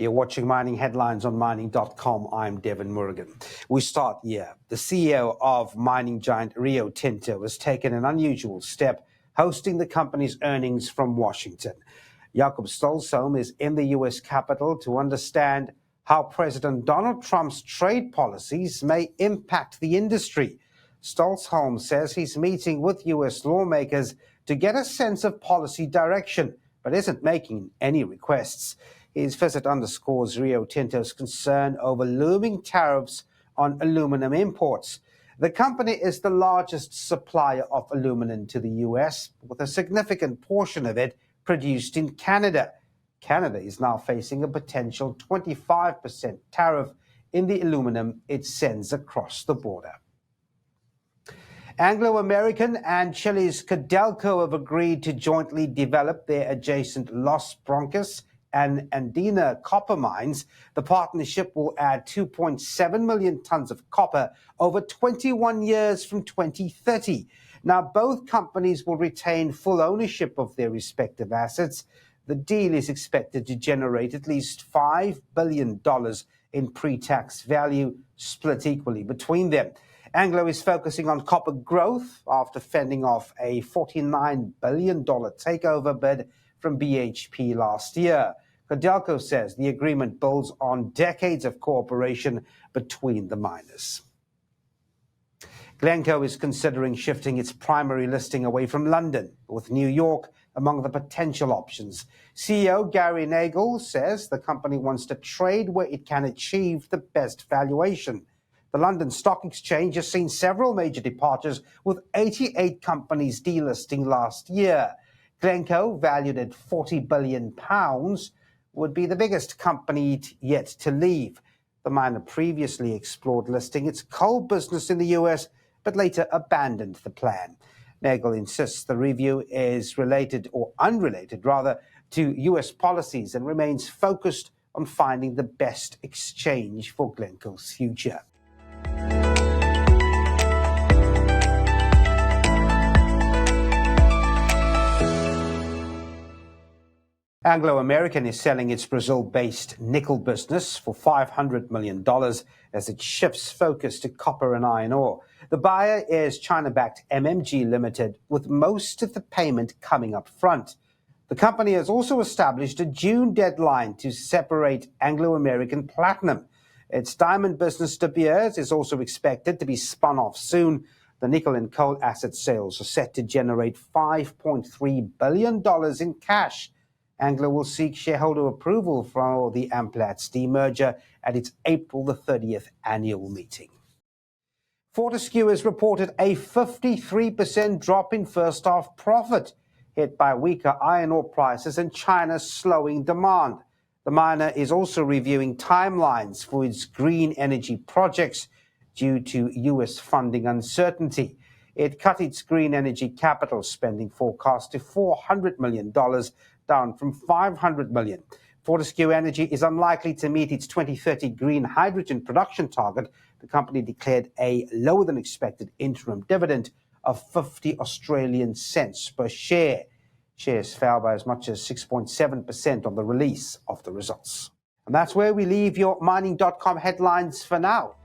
You're watching Mining Headlines on mining.com. I'm Devin Morgan. We start here. The CEO of mining giant Rio Tinto has taken an unusual step, hosting the company's earnings from Washington. Jakob Stolzholm is in the U.S. Capitol to understand how President Donald Trump's trade policies may impact the industry. Stolzholm says he's meeting with U.S. lawmakers to get a sense of policy direction, but isn't making any requests. His visit underscores Rio Tinto's concern over looming tariffs on aluminum imports. The company is the largest supplier of aluminum to the U.S., with a significant portion of it produced in Canada. Canada is now facing a potential 25% tariff in the aluminum it sends across the border. Anglo American and Chile's Codelco have agreed to jointly develop their adjacent Los Broncos and Andina copper mines. The partnership will add 2.7 million tons of copper over 21 years from 2030. Now, both companies will retain full ownership of their respective assets. The deal is expected to generate at least $5 billion in pre-tax value, split equally between them. Anglo is focusing on copper growth after fending off a $49 billion takeover bid from BHP last year. Codelco says the agreement builds on decades of cooperation between the miners. Glencore is considering shifting its primary listing away from London, with New York among the potential options. CEO Gary Nagle says the company wants to trade where it can achieve the best valuation. The London Stock Exchange has seen several major departures, with 88 companies delisting last year. Glencore, valued at £40 billion, would be the biggest company yet to leave. The miner previously explored listing its coal business in the US, but later abandoned the plan. Nagle insists the review is related, or unrelated rather, to US policies and remains focused on finding the best exchange for Glencore's future. Anglo American is selling its Brazil-based nickel business for $500 million as it shifts focus to copper and iron ore. The buyer is China-backed MMG Limited, with most of the payment coming up front. The company has also established a June deadline to separate Anglo American Platinum. Its diamond business, De Beers, is also expected to be spun off soon. The nickel and coal asset sales are set to generate $5.3 billion in cash. Anglo will seek shareholder approval for the Amplats demerger at its April the 30th annual meeting. Fortescue has reported a 53% drop in first-half profit, hit by weaker iron ore prices and China's slowing demand. The miner is also reviewing timelines for its green energy projects due to U.S. funding uncertainty. It cut its green energy capital spending forecast to $400 million, down from $500 million. Fortescue Energy is unlikely to meet its 2030 green hydrogen production target. The company declared a lower-than-expected interim dividend of 50 Australian cents per share. Shares fell by as much as 6.7% on the release of the results. And that's where we leave your mining.com headlines for now.